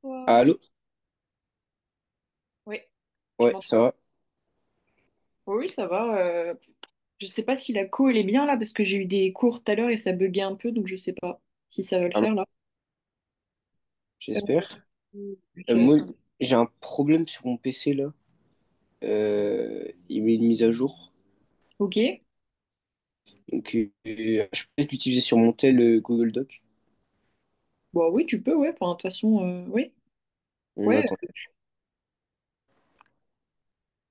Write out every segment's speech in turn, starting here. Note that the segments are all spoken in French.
Wow. Allô? Oui, tu Ouais, m'entends? ça va. Oui, ça va. Je sais pas si la co elle est bien là parce que j'ai eu des cours tout à l'heure et ça buguait un peu donc je sais pas si ça va le Ah, faire là. Euh, j'espère. ok. Moi, j'ai un problème sur mon PC là. Il met une mise à jour. Ok. Donc, je peux peut-être l'utiliser sur mon tel Google Doc. Bon, oui, tu peux, ouais. Enfin, de toute façon, oui. Ouais. Attends,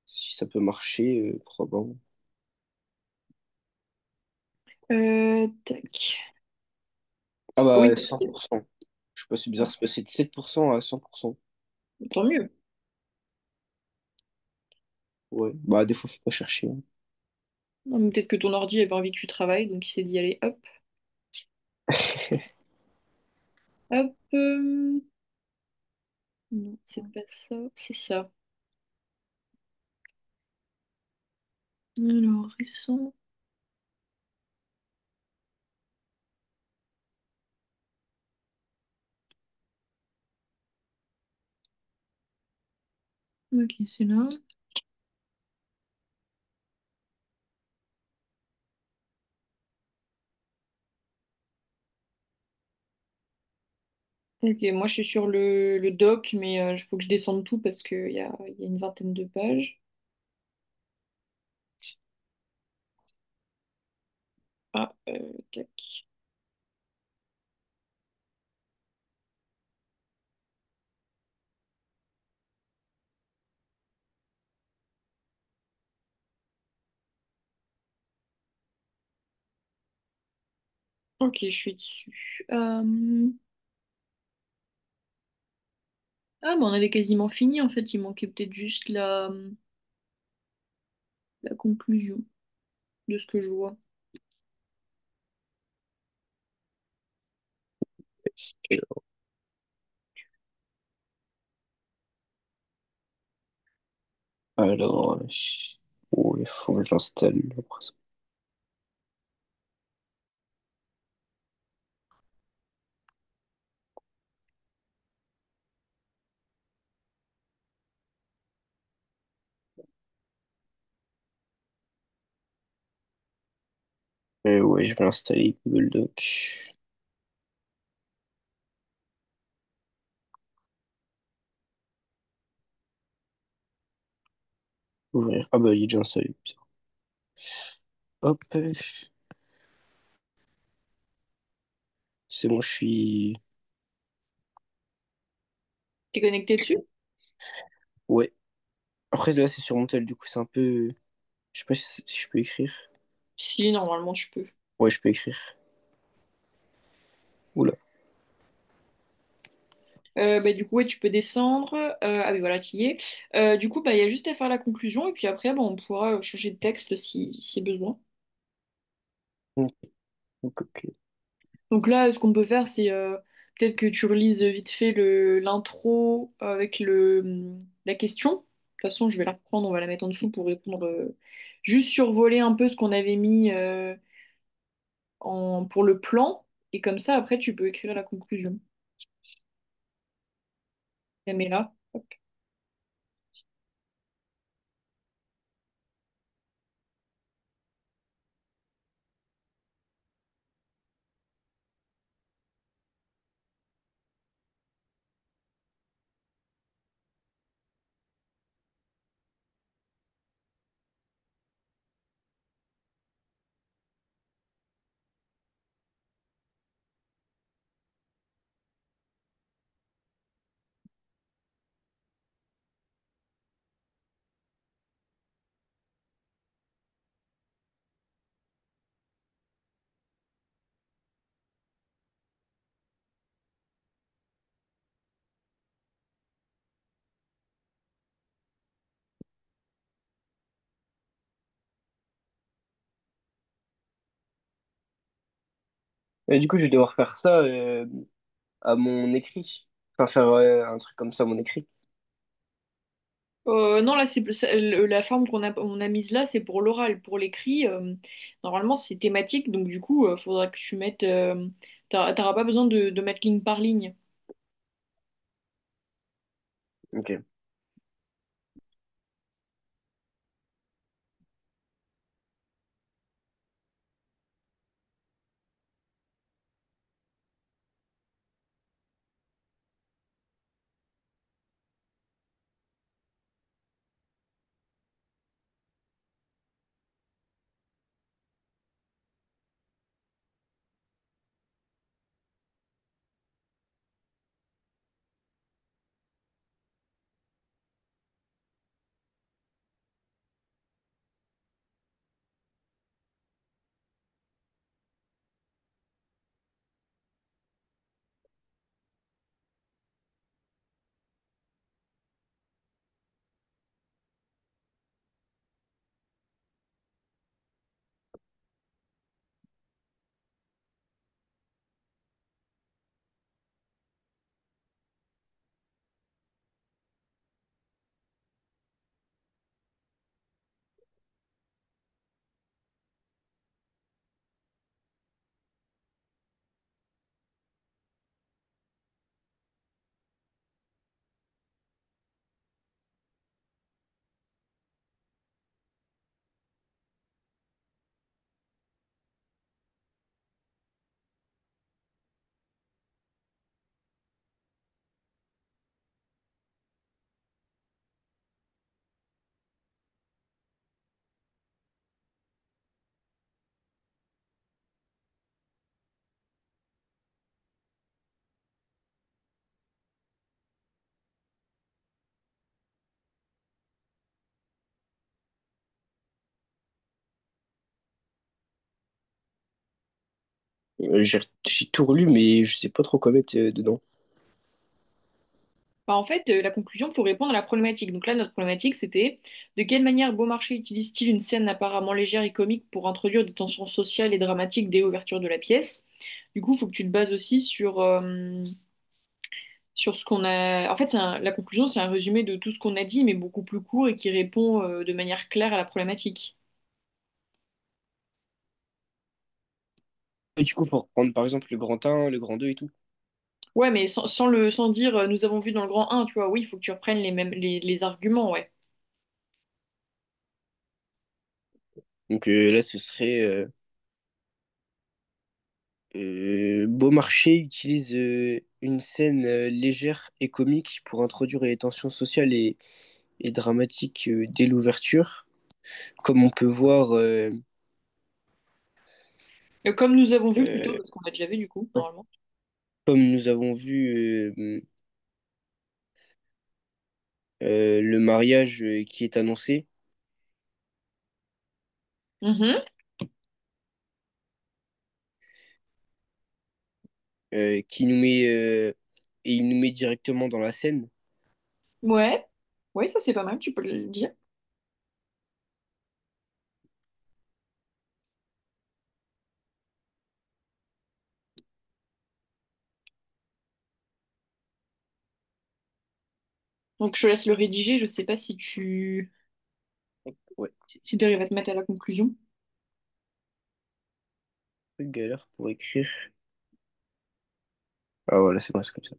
si ça peut marcher, pourquoi pas. Tac. Ah Oui, bah, 100%. Je sais pas, c'est bizarre, c'est passé de 7% à 100%. tant mieux. Ouais, bah, des fois, faut pas chercher, hein. Non, mais peut-être que ton ordi avait envie que tu travailles donc il s'est dit allez, hop, hop. Non, c'est pas ça, c'est ça. Alors, récent. Ok, c'est là. Ok, moi je suis sur le doc, mais il faut que je descende tout parce qu'il y a une vingtaine de pages. Ah, tac. Ok, je suis dessus. Ah, bah on avait quasiment fini en fait, il manquait peut-être juste la conclusion de ce que je vois. Alors, oh, il faut que j'installe. Ouais, je vais installer Google Doc. Ouvrir. Ah bah, il est déjà installé. Hop, c'est bon, je suis. T'es connecté dessus? Ouais. Après, là, c'est sur mon tel, du coup, c'est un peu. Je sais pas si je peux écrire. Si, normalement tu peux. Ouais, je peux écrire. Oula. Bah, du coup, ouais, tu peux descendre. Ah oui, voilà, tu y es. Du coup, bah, il y a juste à faire la conclusion et puis après, bah, on pourra changer de texte si besoin. Ok, ok. Donc là, ce qu'on peut faire, c'est peut-être que tu relises vite fait l'intro avec la question. De toute façon, je vais la reprendre, on va la mettre en dessous pour répondre. Juste survoler un peu ce qu'on avait mis pour le plan. Et comme ça, après, tu peux écrire la conclusion. Et mais là. Hop. Et du coup, je vais devoir faire ça à mon écrit. Enfin, faire un truc comme ça à mon écrit. Non, là, la forme on a mise là, c'est pour l'oral. Pour l'écrit, normalement, c'est thématique. Donc, du coup, il faudra que tu mettes. T'auras pas besoin de mettre ligne par ligne. Ok. J'ai tout relu, mais je sais pas trop quoi mettre dedans. Bah, en fait, la conclusion, il faut répondre à la problématique. Donc là, notre problématique, c'était de quelle manière Beaumarchais utilise-t-il une scène apparemment légère et comique pour introduire des tensions sociales et dramatiques dès l'ouverture de la pièce. Du coup, il faut que tu te bases aussi sur ce qu'on a. En fait, la conclusion, c'est un résumé de tout ce qu'on a dit, mais beaucoup plus court et qui répond de manière claire à la problématique. Et du coup, faut reprendre par exemple le grand un, le grand 2 et tout. Ouais, mais sans dire nous avons vu dans le grand un, tu vois. Oui, il faut que tu reprennes les mêmes les arguments, ouais. Donc là, ce serait Beaumarchais utilise une scène légère et comique pour introduire les tensions sociales et dramatiques dès l'ouverture. Comme on peut voir, Comme nous avons vu plutôt, euh, parce qu'on a déjà vu du coup, normalement. comme nous avons vu le mariage qui est annoncé, Mhm. qui nous met et il nous met directement dans la scène. Ouais, ouais, ça c'est pas mal, tu peux le dire. Donc je te laisse le rédiger, je sais pas Ouais, si tu arrives à te mettre à la conclusion. galère pour écrire. Ah voilà, c'est bon, c'est comme ça.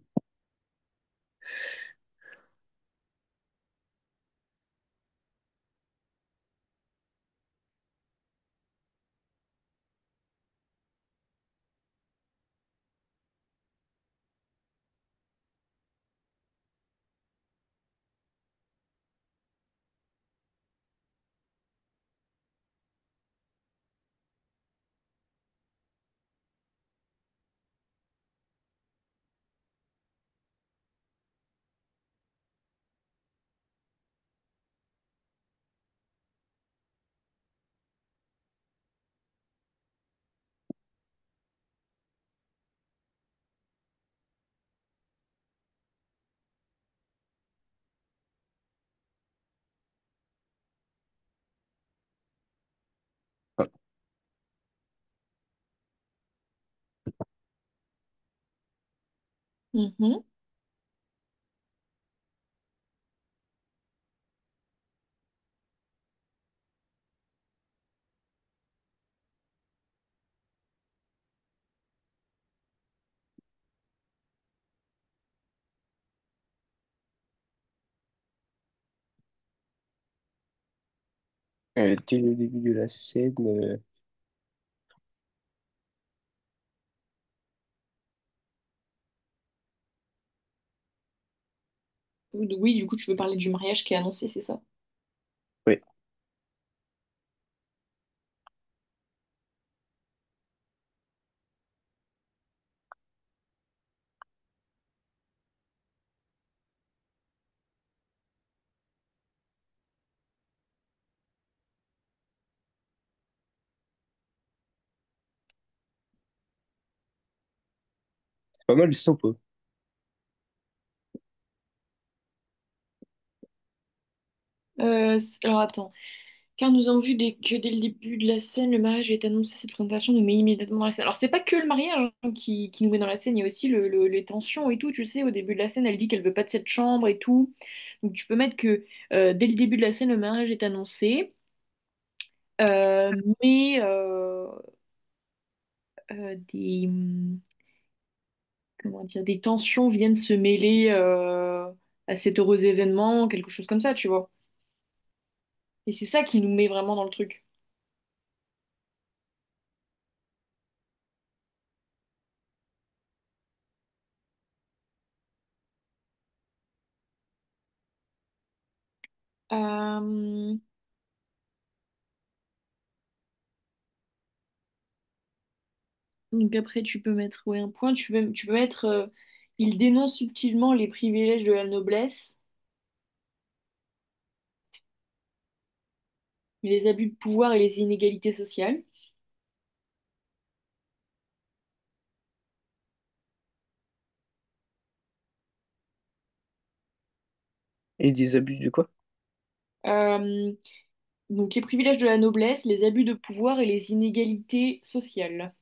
Ah, Mhm. Dès le début de la scène, Oui, du coup, tu veux parler du mariage qui est annoncé, c'est ça? ouais, c'est pas mal ça ou pas? Alors attends. Car nous avons vu que dès le début de la scène, le mariage est annoncé, cette présentation nous met immédiatement dans la scène. Alors c'est pas que le mariage hein, qui nous met dans la scène, il y a aussi les tensions et tout, tu sais, au début de la scène, elle dit qu'elle veut pas de cette chambre et tout. Donc tu peux mettre que dès le début de la scène, le mariage est annoncé, euh, mais comment dire, des tensions viennent se mêler à cet heureux événement, quelque chose comme ça, tu vois. Et c'est ça qui nous met vraiment dans le truc. Euh, Donc après, tu peux mettre ouais, un point, tu peux mettre il dénonce subtilement les privilèges de la noblesse, les abus de pouvoir et les inégalités sociales. Et des abus de quoi? Euh, donc les privilèges de la noblesse, les abus de pouvoir et les inégalités sociales.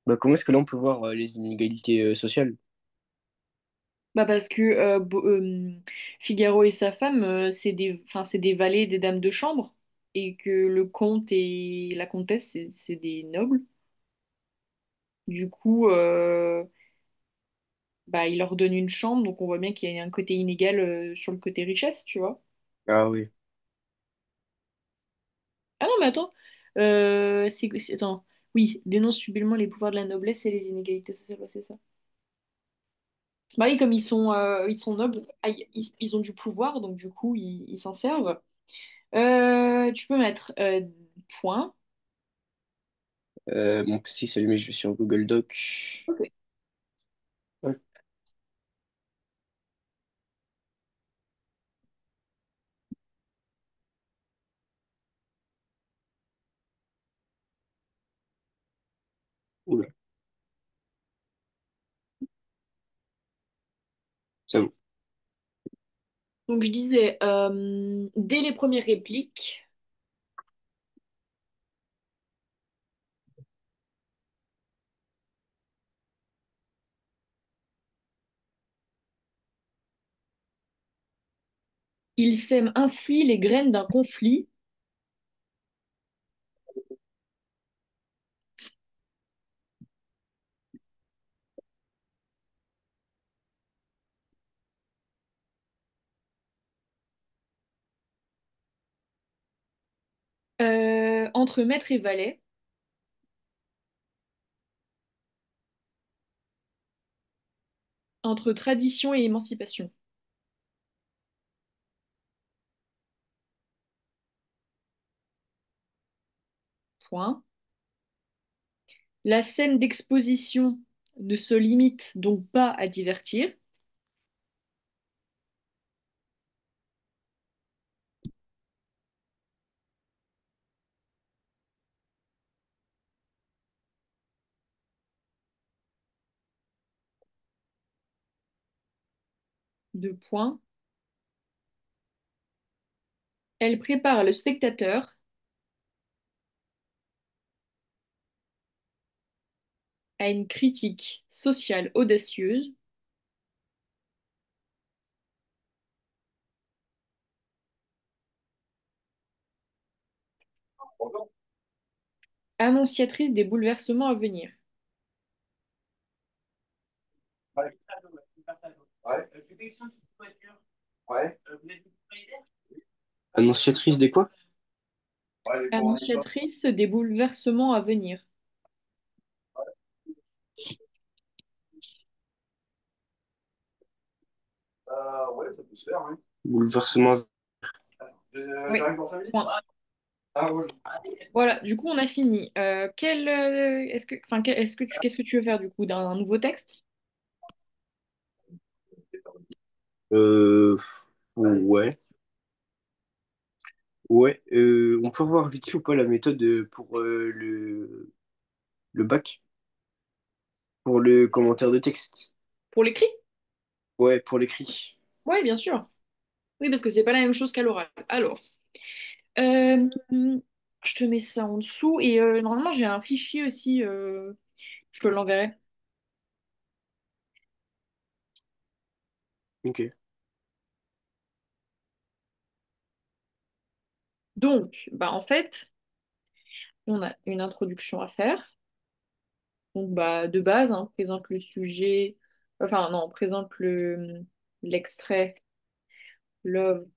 Bah, comment est-ce que là on peut voir les inégalités sociales? Bah parce que Figaro et sa femme, c'est des valets, des dames de chambre, et que le comte et la comtesse, c'est des nobles. Du coup, bah, il leur donne une chambre, donc on voit bien qu'il y a un côté inégal sur le côté richesse, tu vois. Ah oui. Ah non, mais attends, attends, oui, dénonce subtilement les pouvoirs de la noblesse et les inégalités sociales, ouais, c'est ça. Bah oui, comme ils sont nobles, ah, ils ont du pouvoir, donc du coup, ils s'en servent. Tu peux mettre point. Mon PC s'est allumé, je vais sur Google Doc. Ok. Hop, oula, ça vaut. Donc je disais, dès les premières répliques, il sème ainsi les graines d'un conflit. Entre maître et valet, entre tradition et émancipation. Point. La scène d'exposition ne se limite donc pas à divertir. Deux points. Elle prépare le spectateur à une critique sociale audacieuse, annonciatrice des bouleversements à venir. Annonciatrice de quoi? Annonciatrice des bouleversements à venir. Bouleversement. Oui. Point. Voilà, du coup, on a fini. Qu'est-ce que tu veux faire du coup d'un nouveau texte? Euh, ouais. Ouais. On peut voir vite fait ou pas la méthode pour le bac, pour le commentaire de texte. Pour l'écrit? Ouais, pour l'écrit. Oui, bien sûr. Oui, parce que c'est pas la même chose qu'à l'oral. Alors, euh, je te mets ça en dessous et normalement j'ai un fichier aussi. Je te l'enverrai. Ok. Donc, bah en fait, on a une introduction à faire. Donc, bah de base, hein, présente le sujet. Enfin, non, présente l'extrait, l'œuvre,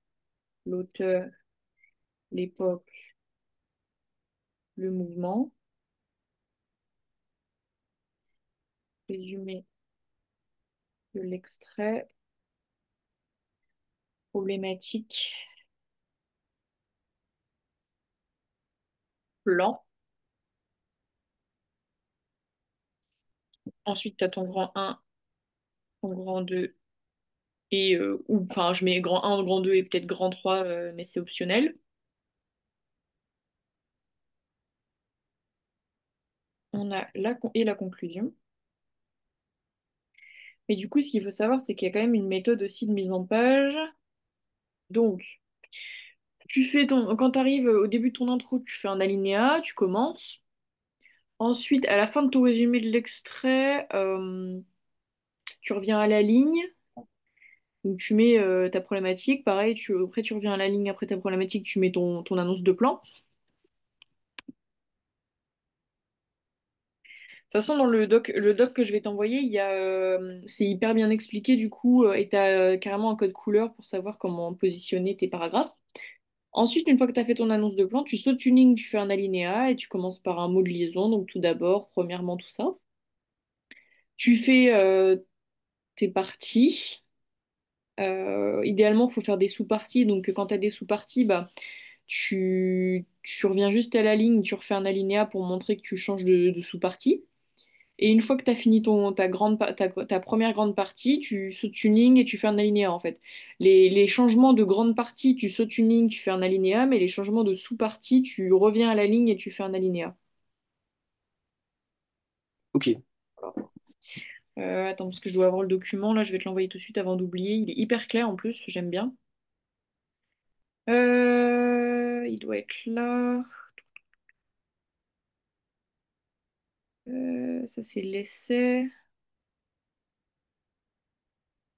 l'auteur, l'époque, le mouvement. Résumé de l'extrait, problématique, plan. Ensuite, tu as ton grand un, ton grand 2 et ou enfin je mets grand un, grand 2 et peut-être grand 3, mais c'est optionnel. On a la conclusion. Et du coup, ce qu'il faut savoir, c'est qu'il y a quand même une méthode aussi de mise en page. Donc, quand tu arrives au début de ton intro, tu fais un alinéa, tu commences. Ensuite, à la fin de ton résumé de l'extrait, tu reviens à la ligne. Donc tu mets ta problématique, pareil, après tu reviens à la ligne après ta problématique, tu mets ton annonce de plan. De toute façon, dans le doc que je vais t'envoyer, c'est hyper bien expliqué du coup, et tu as carrément un code couleur pour savoir comment positionner tes paragraphes. Ensuite, une fois que tu as fait ton annonce de plan, tu sautes une ligne, tu fais un alinéa et tu commences par un mot de liaison. Donc tout d'abord, premièrement, tout ça. Tu fais tes parties. Idéalement, il faut faire des sous-parties. Donc quand tu as des sous-parties, bah, tu reviens juste à la ligne, tu refais un alinéa pour montrer que tu changes de sous-partie. Et une fois que tu as fini ta première grande partie, tu sautes une ligne et tu fais un alinéa en fait. Les changements de grande partie, tu sautes une ligne, tu fais un alinéa, mais les changements de sous-partie, tu reviens à la ligne et tu fais un alinéa. Ok. Attends, parce que je dois avoir le document, là je vais te l'envoyer tout de suite avant d'oublier. Il est hyper clair en plus, j'aime bien. Il doit être là. Ça c'est l'essai.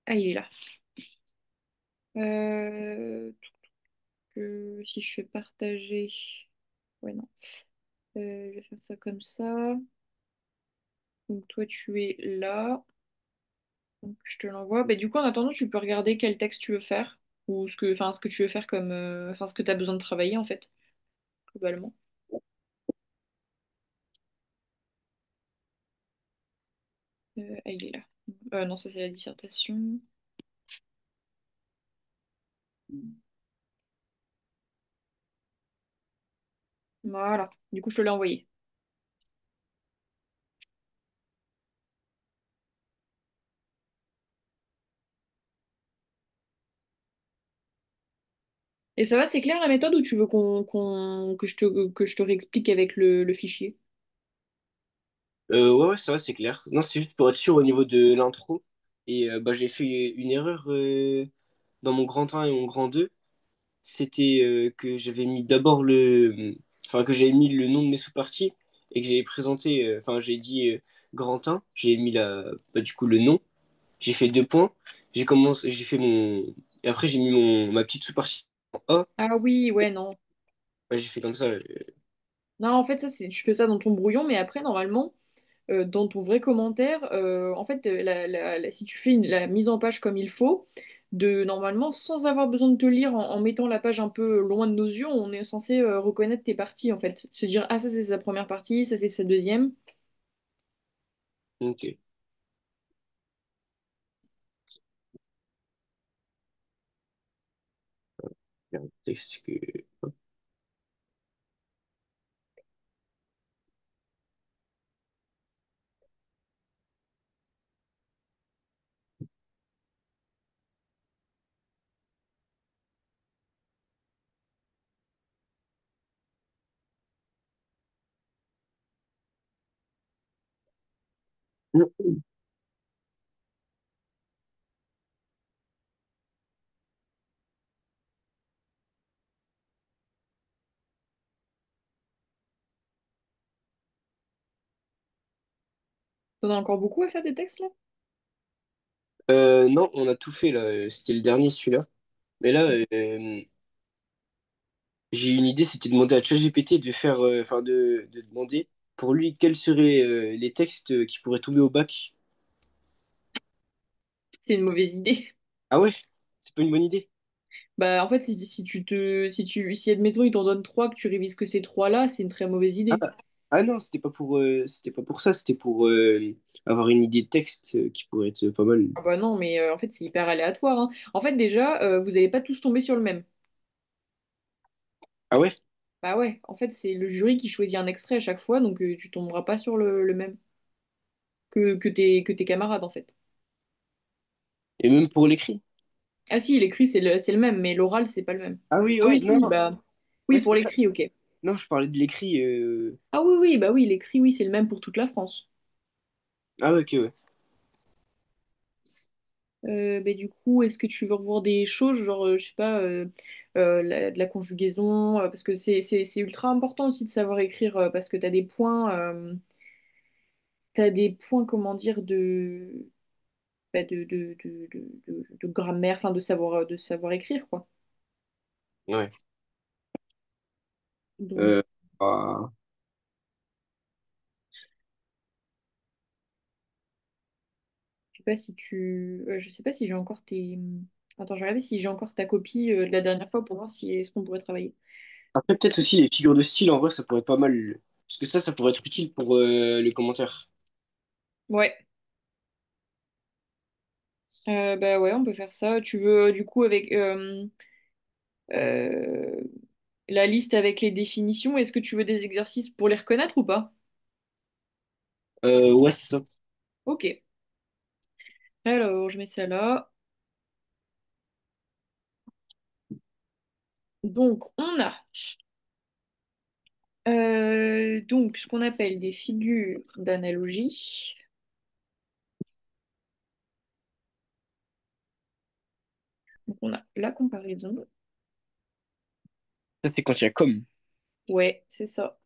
Ah, il est là. Si je fais partager. Ouais, non. Je vais faire ça comme ça. Donc toi tu es là. Donc je te l'envoie. Bah, du coup en attendant tu peux regarder quel texte tu veux faire. Ou ce que tu veux faire comme. Enfin ce que tu as besoin de travailler en fait, globalement. Ah, il est là. Non, ça c'est la dissertation. Voilà. Du coup je te l'ai envoyé. Et ça va, c'est clair la méthode ou tu veux que je te réexplique avec le fichier? Ouais, ouais, ça va, c'est clair. Non, c'est juste pour être sûr au niveau de l'intro. Et bah, j'ai fait une erreur dans mon grand un et mon grand 2. C'était que j'avais mis d'abord Enfin, que j'avais mis le nom de mes sous-parties et que j'avais présenté... Enfin, j'ai dit grand un, j'ai mis du coup, le nom. J'ai fait deux points. J'ai fait mon... Et après, j'ai mis ma petite sous-partie en A. Ah oui, ouais, non. Ouais, j'ai fait comme ça. Non, en fait, ça, tu fais ça dans ton brouillon, mais après, normalement, dans ton vrai commentaire, en fait, si tu fais la mise en page comme il faut, normalement, sans avoir besoin de te lire, en mettant la page un peu loin de nos yeux, on est censé reconnaître tes parties, en fait. Se dire, ah, ça c'est sa première partie, ça c'est sa deuxième. Ok. Il y a un texte que... T'en as encore beaucoup à faire des textes là? Non, on a tout fait là. C'était le dernier celui-là. Mais là, j'ai une idée, c'était de demander à ChatGPT de faire, enfin de demander pour lui quels seraient les textes qui pourraient tomber au bac. C'est une mauvaise idée. Ah ouais, c'est pas une bonne idée. Bah, en fait, si admettons, il t'en donne trois, que tu révises que ces trois-là, c'est une très mauvaise idée. Ah, ah non, c'était pas pour ça, c'était pour avoir une idée de texte qui pourrait être pas mal. Ah bah non, mais en fait, c'est hyper aléatoire, hein. En fait, déjà, vous n'allez pas tous tomber sur le même. Ah ouais? Bah ouais, en fait, c'est le jury qui choisit un extrait à chaque fois, donc tu tomberas pas sur le même que tes camarades, en fait. Et même pour l'écrit. Ah si, l'écrit, c'est le même, mais l'oral, c'est pas le même. Ah oui, Ah ouais, oui, non, si, bah... ouais, Oui, c'est pour pour ça. l'écrit, ok. Non, je parlais de l'écrit. Ah oui, oui, bah oui, l'écrit, oui, c'est le même pour toute la France. Ah ouais, ok, ouais. Bah, du coup, est-ce que tu veux revoir des choses, genre, je sais pas, de la conjugaison, parce que c'est ultra important aussi de savoir écrire, parce que t'as des points, comment dire, bah, de grammaire, enfin, de savoir écrire, quoi. Ouais. Donc, Euh, ah, je sais pas si j'ai encore tes... Attends, je vais regarder si j'ai encore ta copie de la dernière fois pour voir si est-ce qu'on pourrait travailler. Après, peut-être aussi les figures de style, en vrai, ça pourrait être pas mal. Parce que ça pourrait être utile pour les commentaires. Ouais. Bah ouais, on peut faire ça. Tu veux du coup avec euh, la liste avec les définitions, est-ce que tu veux des exercices pour les reconnaître ou pas? Ouais, c'est ça. Ok. Alors, je mets ça là. Donc, on a donc ce qu'on appelle des figures d'analogie. Donc, on a la comparaison. Ça, c'est quand il y a comme. Ouais, c'est ça.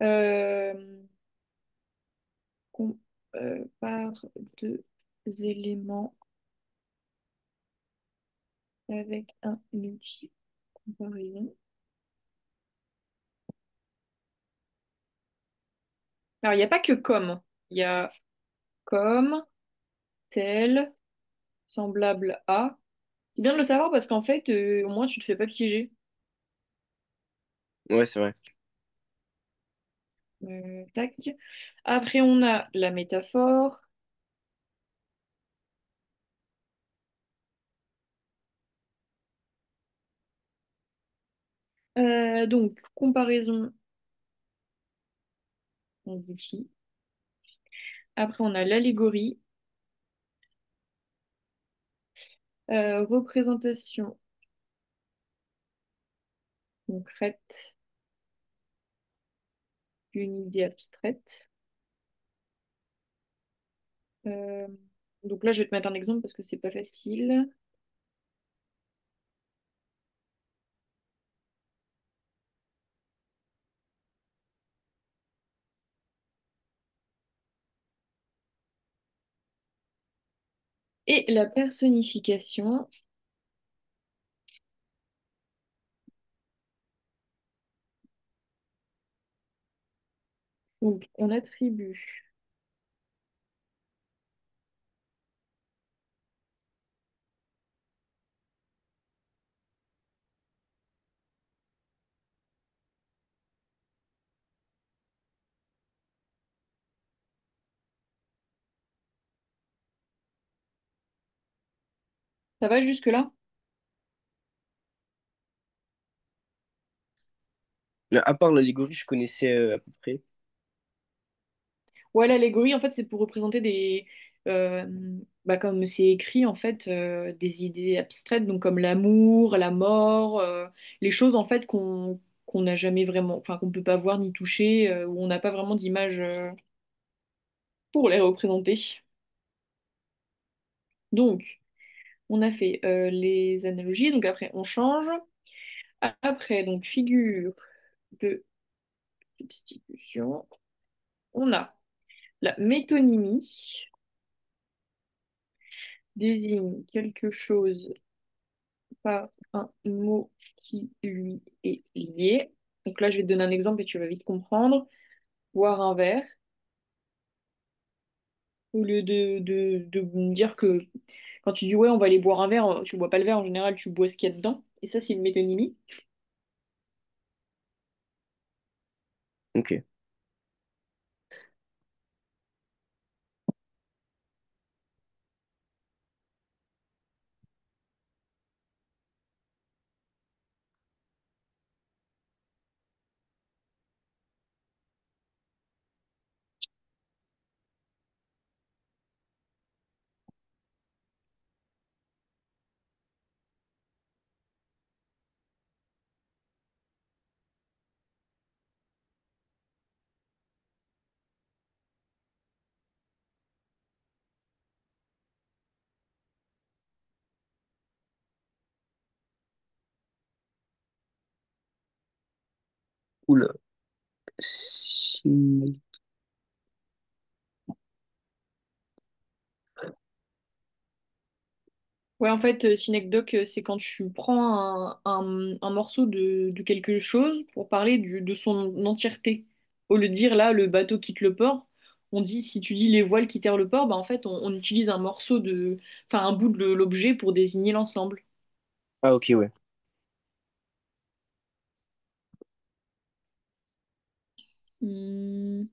Euh, par deux éléments avec un outil comparaison. Alors, il n'y a pas que comme. Il y a comme, tel, semblable à. C'est bien de le savoir parce qu'en fait, au moins, tu te fais pas piéger. Ouais, c'est vrai. Tac. Après, on a la métaphore. Donc, comparaison en outils. Après, on a l'allégorie. Représentation concrète d'une idée abstraite. Euh, donc là, je vais te mettre un exemple parce que c'est pas facile. Et la personnification. Donc, on attribue. Ça va jusque-là? Mais à part l'allégorie, je connaissais à peu près. Ouais, l'allégorie, en fait, c'est pour représenter euh, comme c'est écrit, en fait, des idées abstraites, donc comme l'amour, la mort, les choses, en fait, qu'on n'a jamais vraiment, enfin, qu'on peut pas voir ni toucher, où on n'a pas vraiment d'image, pour les représenter. Donc, on a fait les analogies, donc après, on change. Après, donc, figure de substitution. On a la métonymie, désigne quelque chose par un mot qui lui est lié. Donc là, je vais te donner un exemple et tu vas vite comprendre. Boire un verre, au lieu de me dire que quand tu dis ouais, on va aller boire un verre, tu bois pas le verre en général, tu bois ce qu'il y a dedans. Et ça, c'est une métonymie. Ok. Oula. Ouais, en fait, synecdoque, c'est quand tu prends un morceau de quelque chose pour parler de son entièreté. Au lieu de dire là, le bateau quitte le port, on dit, si tu dis les voiles quittèrent le port, bah, en fait, on utilise un morceau enfin, un bout de l'objet pour désigner l'ensemble. Ah, ok, ouais. Hmm,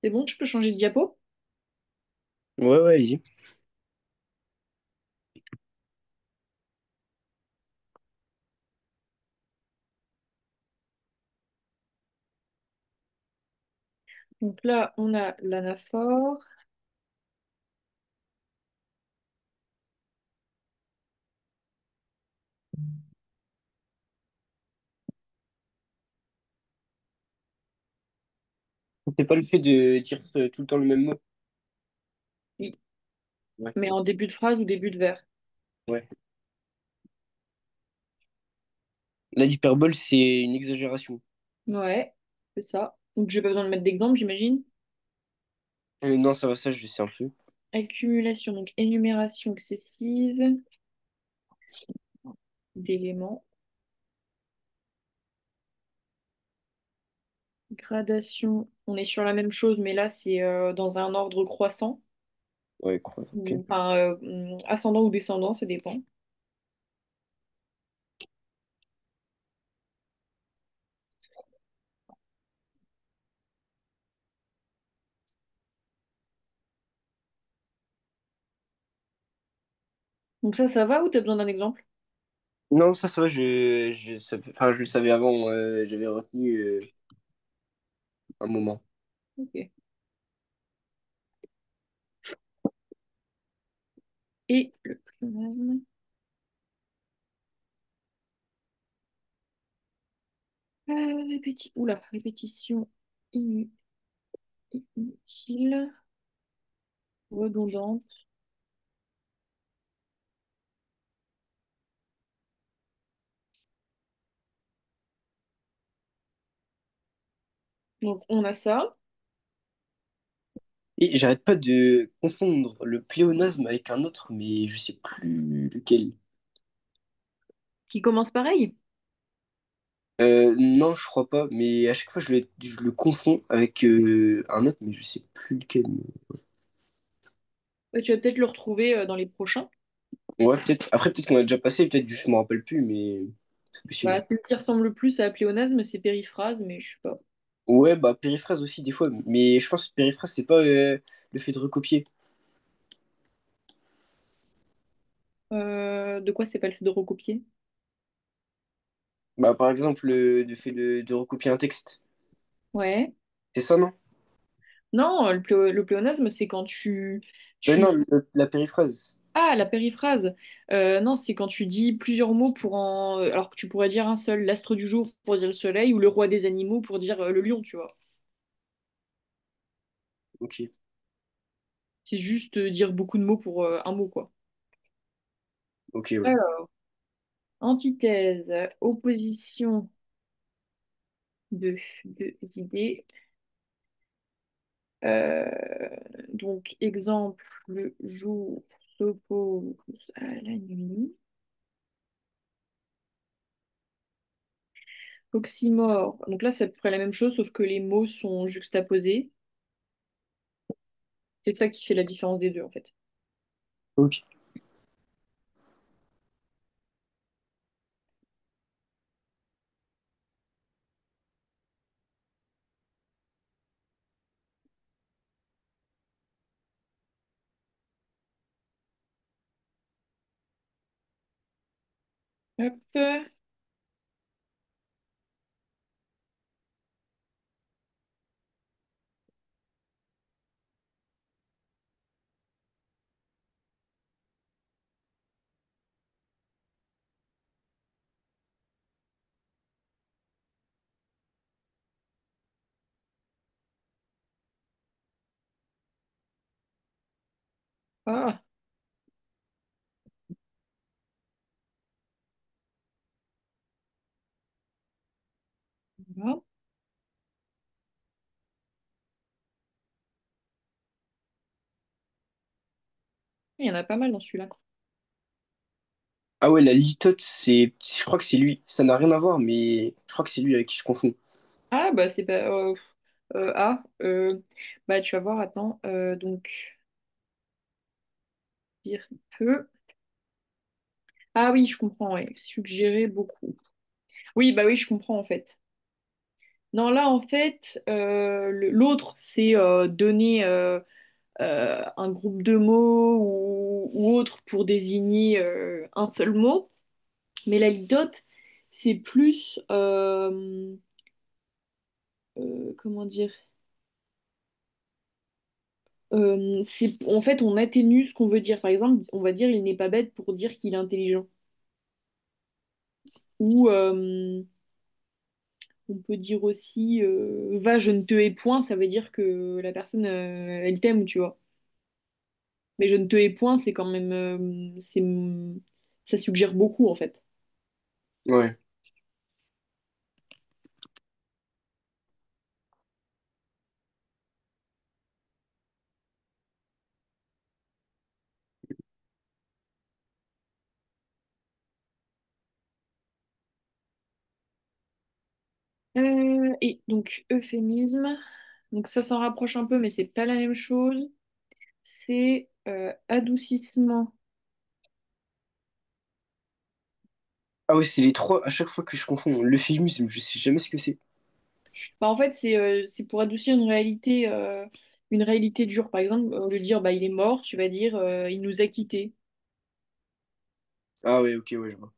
c'est bon, tu peux changer de diapo? Ouais, ouais, allez-y. Donc là, on a l'anaphore. C'est pas le fait de dire tout le temps le même mot. Oui, Ouais. mais en début de phrase ou début de vers. Ouais. Là, l'hyperbole, c'est une exagération. Ouais, c'est ça. Donc j'ai pas besoin de mettre d'exemple, j'imagine. Non, ça va, ça, je sais un peu. Accumulation, donc énumération excessive d'éléments. Gradation, on est sur la même chose, mais là c'est dans un ordre croissant, Ouais, quoi. Ok. ou enfin ascendant ou descendant, ça dépend. Donc ça va ou t'as besoin d'un exemple? Non, ça va, enfin, je le savais avant, j'avais retenu un moment. Ok. Et le pléonasme. Oula, répétition inutile, redondante. Donc on a ça, Et j'arrête pas de confondre le pléonasme avec un autre, mais je sais plus lequel. qui commence pareil. Non, je crois pas, mais à chaque fois je le confonds avec un autre, mais je sais plus lequel. Tu vas peut-être le retrouver dans les prochains. Ouais, peut-être. Après, peut-être qu'on a déjà passé, peut-être juste je m'en rappelle plus, mais c'est possible. Bah, celle qui ressemble le plus à pléonasme, c'est périphrase, mais je sais pas. Ouais, bah périphrase aussi, des fois. Mais je pense que périphrase, c'est pas le fait de recopier. De quoi c'est pas le fait de recopier? Bah, par exemple, le fait de recopier un texte. Ouais. C'est ça, non? Non, le pléonasme, c'est quand Non, tu... la périphrase. Ah, la périphrase. Non, c'est quand tu dis plusieurs mots pour en... Alors que tu pourrais dire un seul, l'astre du jour pour dire le soleil, ou le roi des animaux pour dire le lion, tu vois. Ok, C'est juste dire beaucoup de mots pour un mot, quoi. ok, ouais. Alors, antithèse, opposition de deux idées. Euh, donc, exemple, le jour s'oppose à la nuit. Oxymore. Donc là, c'est à peu près la même chose, sauf que les mots sont juxtaposés. C'est ça qui fait la différence des deux, en fait. Ok. Hop. Ah, voilà. Il y en a pas mal dans celui-là. Ah ouais, la litote, je crois que c'est lui. Ça n'a rien à voir, mais je crois que c'est lui avec qui je confonds. Ah, bah c'est pas... bah tu vas voir, attends. Donc, dire peu. Ah oui, je comprends, ouais. Suggérer beaucoup. Oui, bah oui, je comprends, en fait. Non, là, en fait, l'autre, c'est donner un groupe de mots ou autre pour désigner un seul mot. Mais la lidote, c'est plus, comment dire, en fait, on atténue ce qu'on veut dire. Par exemple, on va dire il n'est pas bête pour dire qu'il est intelligent. Ou on peut dire aussi va, je ne te hais point, ça veut dire que la personne, elle t'aime, tu vois. Mais je ne te hais point, c'est quand même, ça suggère beaucoup en fait. Ouais. Et donc euphémisme, donc ça s'en rapproche un peu, mais c'est pas la même chose. C'est adoucissement. Ah ouais, c'est les trois à chaque fois que je confonds. L'euphémisme, je sais jamais ce que c'est. Bah, en fait, c'est pour adoucir une réalité dure. Par exemple, au lieu de dire bah, il est mort, tu vas dire il nous a quittés. Ah ouais, ok, ouais, je vois.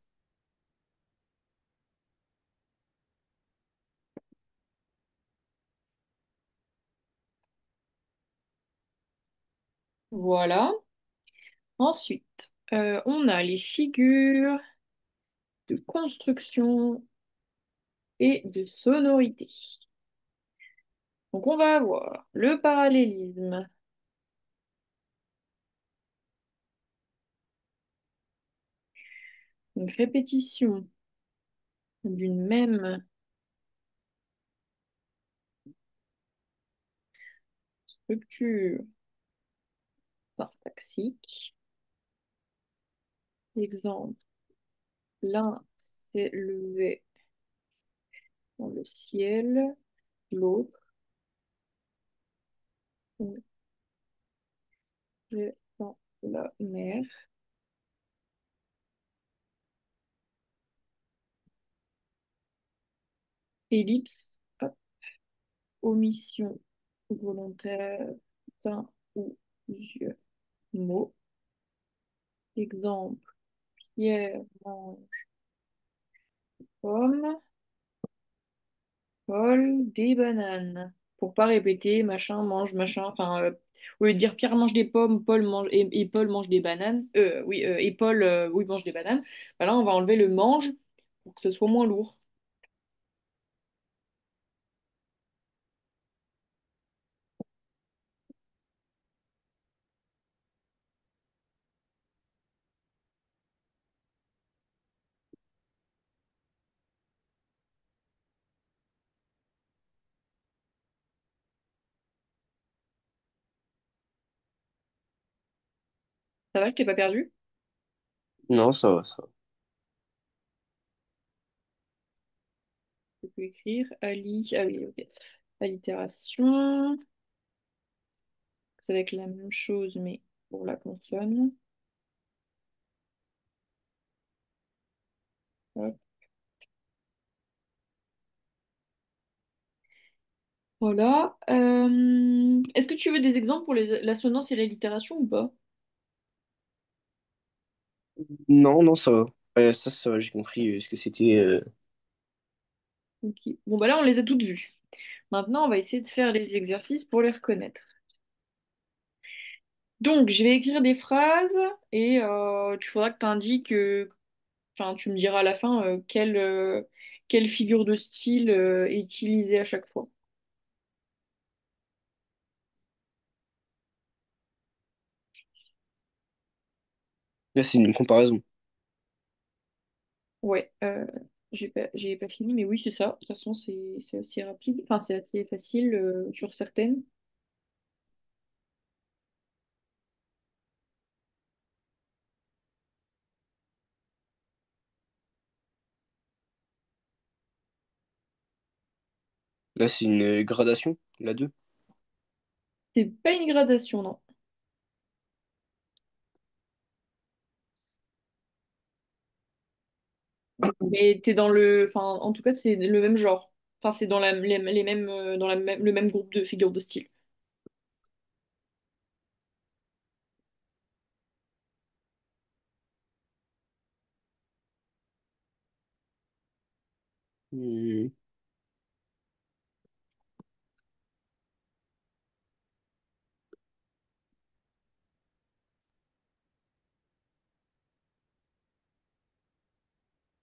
Voilà. Ensuite, on a les figures de construction et de sonorité. Donc, on va avoir le parallélisme, donc répétition d'une même structure syntaxique. Exemple, l'un s'est levé dans le ciel, l'autre est dans la mer. ellipse, hop, omission volontaire d'un ou plusieurs mots. Exemple, Pierre mange pomme, Paul des bananes. Pour pas répéter, machin mange, machin. Enfin, au lieu de dire Pierre mange des pommes, Paul mange et Paul mange des bananes. Oui, et Paul, oui, mange des bananes. Bah là, on va enlever le mange pour que ce soit moins lourd. Ça va, je t'ai pas perdu? Non, ça va, ça va. Je peux écrire Ali. Ah oui, ok. Allitération. Ça va être la même chose, mais pour la consonne. Hop. Voilà. Est-ce que tu veux des exemples pour l'assonance et l'allitération ou pas? Non, non, ça va. Ça va, j'ai compris ce que c'était. Ok. Bon, bah là, on les a toutes vues. Maintenant, on va essayer de faire les exercices pour les reconnaître. Donc, je vais écrire des phrases et tu faudra que tu indiques, enfin, tu me diras à la fin quelle figure de style est utilisée à chaque fois. Là, c'est une comparaison. Ouais, j'ai pas fini, mais oui, c'est ça. De toute façon, c'est assez rapide. Enfin, c'est assez facile sur certaines. Là, c'est une gradation, la 2. C'est pas une gradation, non. Mais t'es dans le. Enfin, en tout cas, c'est le même genre. Enfin, c'est dans les mêmes, dans le même groupe de figures de style. Hmm.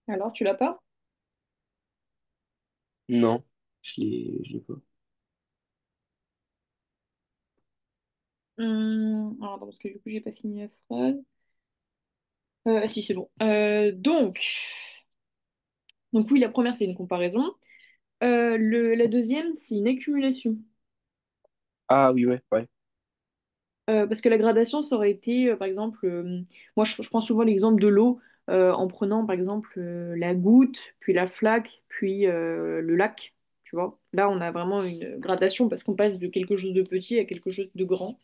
Alors, tu l'as pas? Non, je l'ai pas. Alors, attends, parce que du coup, j'ai pas fini la phrase. Ah, si, c'est bon. Donc oui, la première, c'est une comparaison. La deuxième, c'est une accumulation. Ah oui, ouais, ouais. Parce que la gradation, ça aurait été, par exemple, moi je prends souvent l'exemple de l'eau en prenant par exemple la goutte, puis la flaque, puis le lac. Tu vois, là on a vraiment une gradation parce qu'on passe de quelque chose de petit à quelque chose de grand.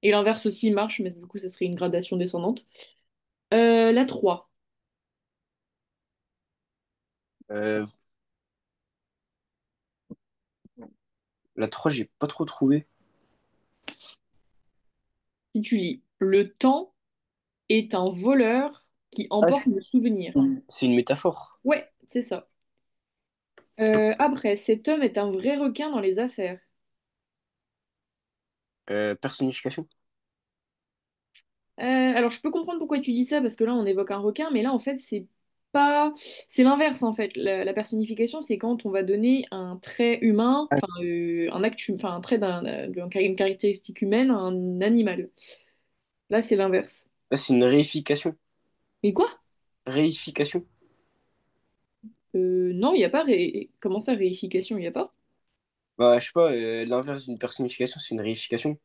Et l'inverse aussi marche, mais du coup ça serait une gradation descendante. La 3. Euh, la 3 j'ai pas trop trouvé. Si tu lis, le temps est un voleur qui Ah, emporte le souvenir. c'est une métaphore. Ouais, c'est ça. Après, cet homme est un vrai requin dans les affaires. Personnification. Alors, je peux comprendre pourquoi tu dis ça, parce que là, on évoque un requin, mais là, en fait, c'est pas... C'est l'inverse, en fait. La personnification, c'est quand on va donner un trait humain, Ah, enfin, enfin, un trait une caractéristique humaine à un animal. Là, c'est l'inverse. là, c'est une réification. Mais quoi? Réification. Non, il n'y a pas... Comment ça, réification? Il n'y a pas? Bah, je sais pas, l'inverse d'une personnification, c'est une réification.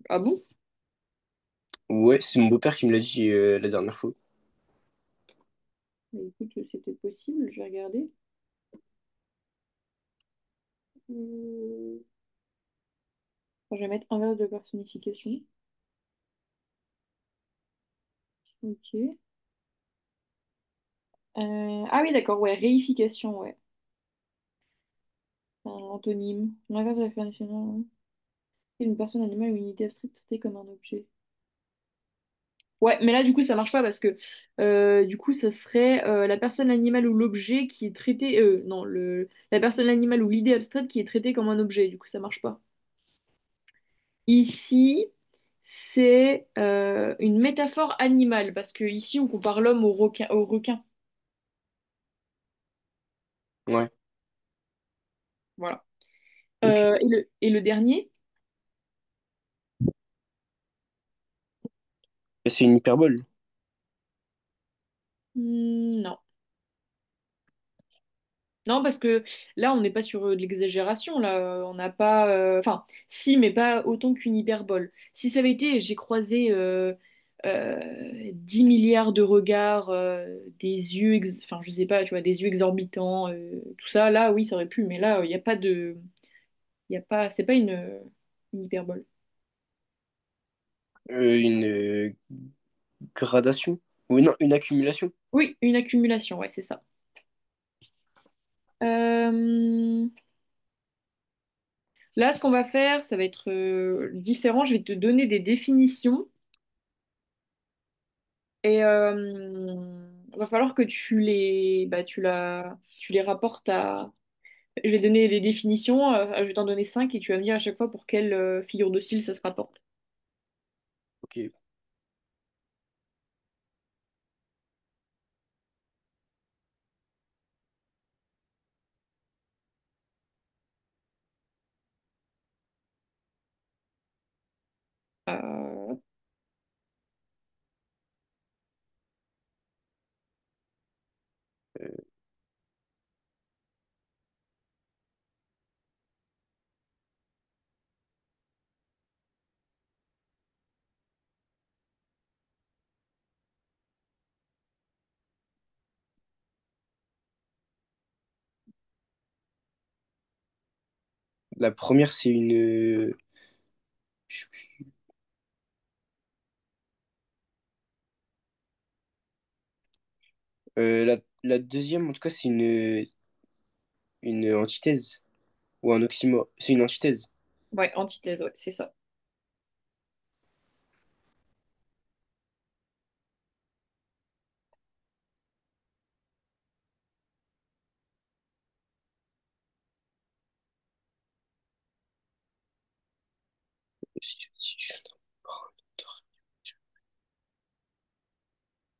Ah bon? Ouais, c'est mon beau-père qui me l'a dit la dernière fois. Bah, écoute, c'est peut-être possible, je vais regarder. Euh, Je vais mettre inverse de personnification. Ok. Ah oui, d'accord, ouais, réification, ouais. Un antonyme. L'inverse de la nationale. Une personne, animale ou une unité abstraite traitée comme un objet. Ouais, mais là, du coup, ça marche pas parce que du coup, ça serait la personne, l'animal ou l'objet qui est traité. Non, la personne, l'animal ou l'idée abstraite qui est traitée comme un objet. Du coup, ça marche pas. Ici, c'est une métaphore animale parce que ici, on compare l'homme au requin, au requin. Ouais, Voilà. ok. Et le dernier? C'est une hyperbole. Non. Non, parce que là, on n'est pas sur de l'exagération. Là, on n'a pas. Enfin, si, mais pas autant qu'une hyperbole. Si ça avait été, j'ai croisé 10 milliards de regards, des yeux, enfin, je sais pas, tu vois, des yeux exorbitants, tout ça, là, oui, ça aurait pu. Mais là, il n'y a pas de. Il y a pas. C'est pas une hyperbole. Une gradation? Oui, non, une accumulation. Oui, une accumulation, ouais, c'est ça. Euh, Là, ce qu'on va faire, ça va être différent. Je vais te donner des définitions. Et va falloir que tu les rapportes à. Je vais donner les définitions, je vais t'en donner 5 et tu vas me dire à chaque fois pour quelle figure de style ça se rapporte. Ok. Euh, La première, c'est une. Je sais plus. La deuxième, en tout cas, c'est une antithèse ou un oxymore. C'est une antithèse. ouais, antithèse, ouais, c'est ça.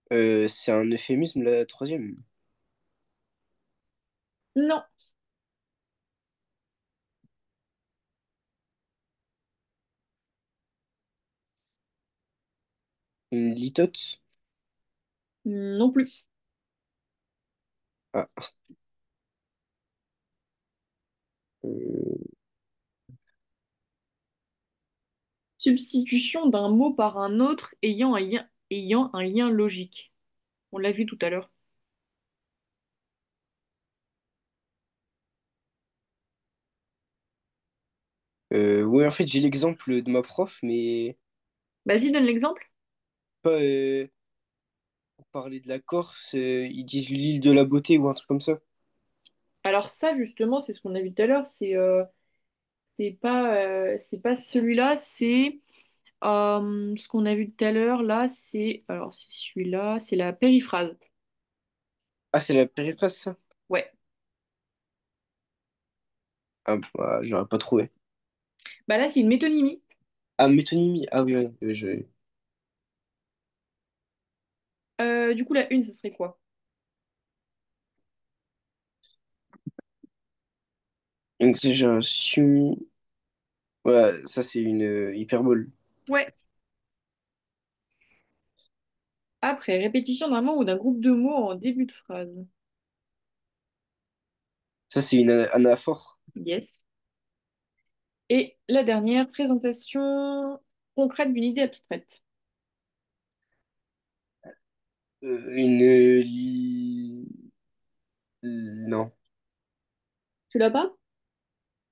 C'est un euphémisme, la troisième. Non, Une litote. non plus. Ah. Euh, Substitution d'un mot par un autre ayant un lien logique. On l'a vu tout à l'heure. ouais, en fait, j'ai l'exemple de ma prof, mais Vas-y, donne l'exemple. pas pour parler de la Corse, ils disent l'île de la beauté ou un truc comme ça. Alors ça, justement, c'est ce qu'on a vu tout à l'heure. C'est pas celui-là, c'est ce qu'on a vu tout à l'heure. Là, c'est celui-là, c'est la périphrase. Ah, c'est la périphrase, ça? Ouais. Ah, bah, je l'aurais pas trouvé. Bah là, c'est une métonymie. Ah, métonymie. Ah oui, oui, Du coup, la une, ça serait quoi? Donc, c'est j'ai un sumi. Ouais, ça, c'est une hyperbole. Ouais. Après, répétition d'un mot ou d'un groupe de mots en début de phrase. Ça, c'est une anaphore. Yes. Et la dernière, présentation concrète d'une idée abstraite. Une non. Tu l'as pas?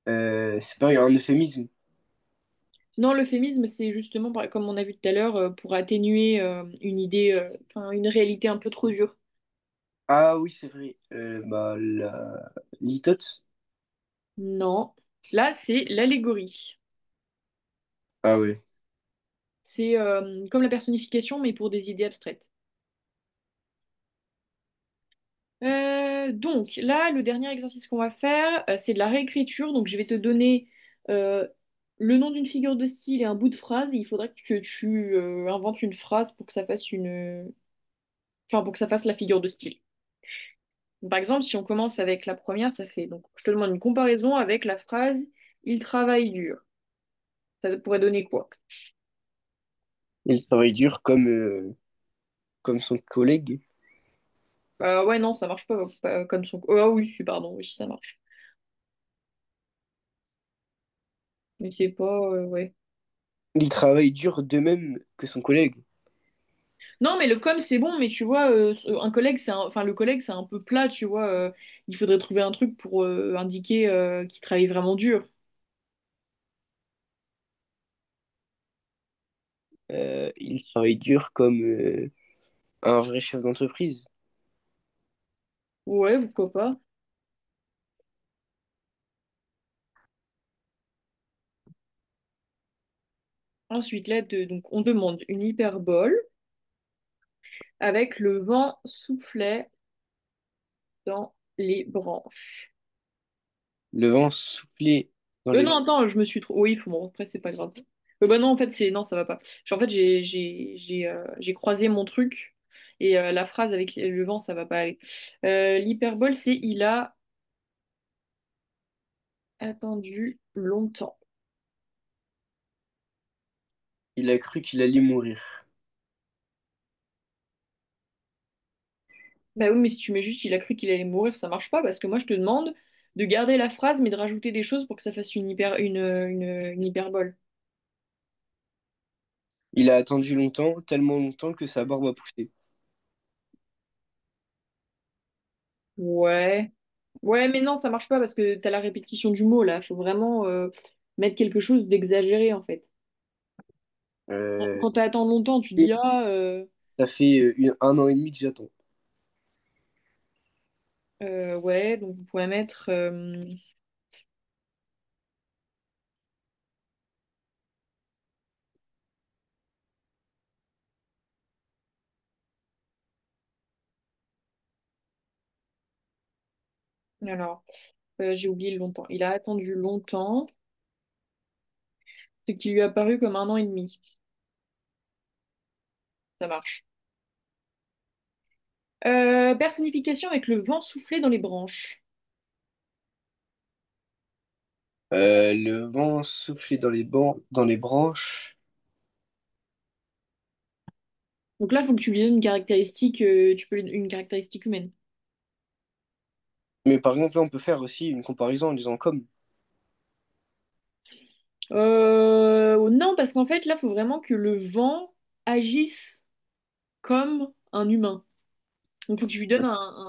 C'est pas un euphémisme. Non, l'euphémisme, c'est justement, comme on a vu tout à l'heure, pour atténuer une idée, enfin, une réalité un peu trop dure. Ah oui, c'est vrai. Bah, la litote. Non. Là, c'est l'allégorie. Ah ouais. C'est comme la personnification, mais pour des idées abstraites. Donc là, le dernier exercice qu'on va faire, c'est de la réécriture. Donc je vais te donner euh, le nom d'une figure de style et un bout de phrase. Et il faudra que tu inventes une phrase pour que ça fasse enfin, pour que ça fasse la figure de style. Donc, par exemple, si on commence avec la première, ça fait donc je te demande une comparaison avec la phrase il travaille dur. Ça pourrait donner quoi? Il travaille dur comme son collègue. Ouais, non, ça marche pas comme son. Ah oui, pardon, oui, ça marche. Mais c'est pas. Ouais. Il travaille dur de même que son collègue. Non, mais le com, c'est bon, mais tu vois, un collègue, enfin, le collègue, c'est un peu plat, tu vois. Il faudrait trouver un truc pour indiquer qu'il travaille vraiment dur. Il travaille dur comme un vrai chef d'entreprise. Ouais, pourquoi pas. Ensuite, donc, on demande une hyperbole avec le vent soufflait dans les branches. Le vent soufflait dans les... Non, attends, je me suis trop. Oui, il faut me reprendre, c'est pas grave. Bah non, en fait, c'est. Non, ça va pas. En fait, j'ai croisé mon truc et la phrase avec le vent, ça va pas aller. L'hyperbole, c'est il a attendu longtemps. Il a cru qu'il allait mourir. Bah oui, mais si tu mets juste il a cru qu'il allait mourir, ça marche pas parce que moi, je te demande de garder la phrase mais de rajouter des choses pour que ça fasse une hyperbole. Il a attendu longtemps, tellement longtemps que sa barbe a poussé. Ouais. Ouais, mais non, ça marche pas parce que t'as la répétition du mot là. Faut vraiment mettre quelque chose d'exagéré en fait. Euh, Quand t'attends longtemps, tu et dis ah ça fait un an et demi que j'attends. ouais, donc vous pouvez mettre alors j'ai oublié le longtemps. Il a attendu longtemps, ce qui lui a paru comme un an et demi. Ça marche. Personnification avec le vent soufflé dans les branches. Le vent soufflait dans dans les branches. Donc là, il faut que tu lui donnes une caractéristique, une caractéristique humaine. Mais par exemple, là, on peut faire aussi une comparaison en disant comme. Non, parce qu'en fait, là, il faut vraiment que le vent agisse comme un humain. Donc, il faut que tu lui donnes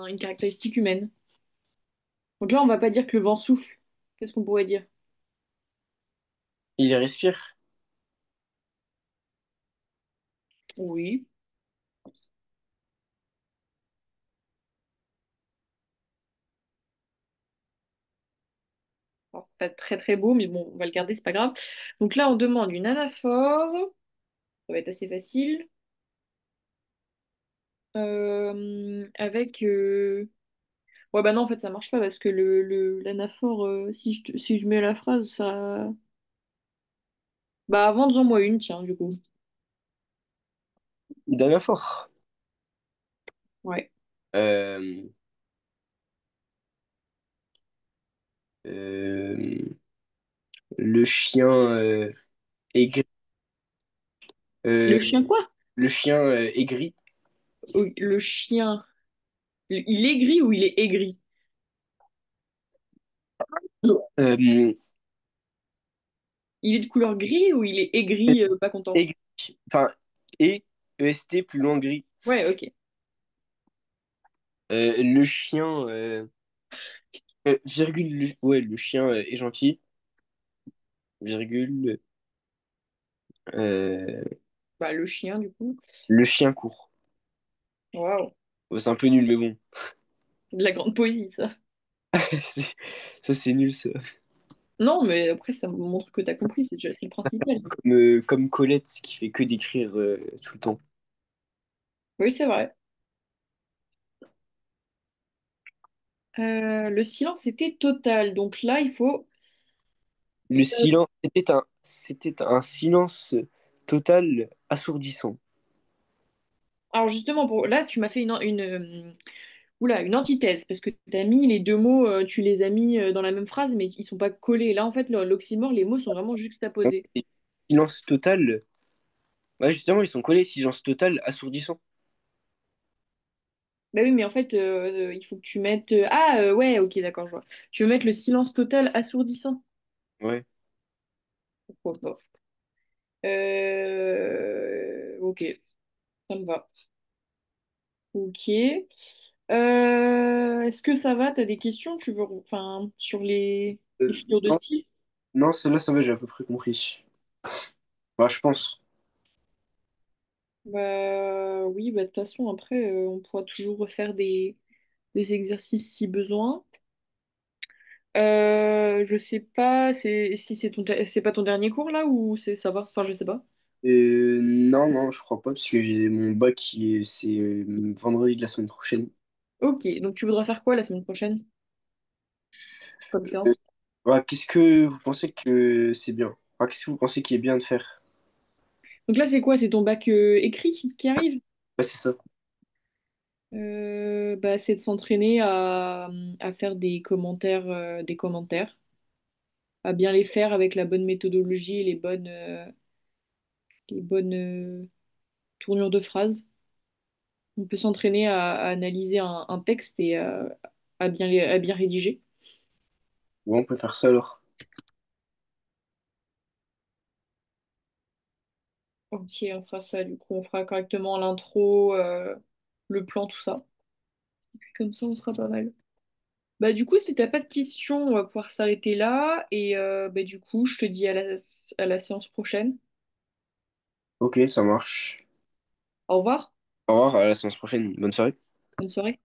une caractéristique humaine. Donc là, on va pas dire que le vent souffle. Qu'est-ce qu'on pourrait dire? Il respire. Oui. Bon, c'est pas très très beau, mais bon, on va le garder, c'est pas grave. Donc là, on demande une anaphore. Ça va être assez facile. Avec. Ouais, bah non, en fait, ça marche pas parce que l'anaphore, si je mets la phrase, ça. Bah, vends-en-moi une, tiens, du coup. D'anaphore. Ouais. Euh, euh, le chien aigri. euh, Le chien quoi? le chien aigri. Oui, le chien. Il est gris ou il est aigri? Euh, Il est de couleur gris ou il est aigri, pas content? aigri. Enfin, et EST plus loin gris. Ouais, ok. Le chien, virgule, ouais, le chien est gentil, virgule, euh, Bah, le chien, du coup. le chien court. Waouh. Ouais, c'est un peu nul, mais bon. C'est de la grande poésie, ça. C'est- Ça, c'est nul, ça. Non, mais après, ça montre que t'as compris, c'est le principal. Comme Colette qui fait que d'écrire tout le temps. Oui, c'est vrai. Le silence était total. Donc là, il faut. Le silence, c'était un silence total assourdissant. Alors justement, là, tu m'as fait oula, une antithèse, parce que tu as mis les deux mots, tu les as mis dans la même phrase, mais ils sont pas collés. Là, en fait, l'oxymore, les mots sont vraiment Donc, juxtaposés. c'est silence total. Ouais, justement, ils sont collés. Silence total assourdissant. Bah oui, mais en fait, il faut que tu mettes. Ouais, ok, d'accord, je vois. Tu veux mettre le silence total assourdissant. Ouais. Pourquoi pas? Ok, ça me va. Ok. Est-ce que ça va? T'as des questions? Tu veux, enfin, sur les figures de Non, style? non, celle-là, ça va, j'ai à peu près compris. Bah, je pense. Bah oui, bah de toute façon, après, on pourra toujours refaire des exercices si besoin. Je sais pas si c'est pas ton dernier cours là ou ça va? Enfin, je sais pas. Non, non, je crois pas, parce que j'ai mon bac c'est vendredi de la semaine prochaine. Ok, donc tu voudras faire quoi la semaine prochaine comme Euh, séance? Bah, qu'est-ce que vous pensez que c'est bien? Enfin, qu'est-ce que vous pensez qu'il est bien de faire? Donc là, c'est quoi? C'est ton bac écrit qui arrive? Ouais, c'est ça. Bah, c'est de s'entraîner à faire des commentaires, à bien les faire avec la bonne méthodologie et les bonnes tournures de phrases. On peut s'entraîner à analyser un texte et à bien rédiger. Bon, on peut faire ça alors. Ok, on fera ça. Du coup, on fera correctement l'intro, le plan, tout ça. Puis comme ça, on sera pas mal. Bah du coup, si t'as pas de questions, on va pouvoir s'arrêter là. Et bah, du coup, je te dis à la séance prochaine. Ok, ça marche. Au revoir. Au revoir, à la séance prochaine. Bonne soirée. Bonne soirée.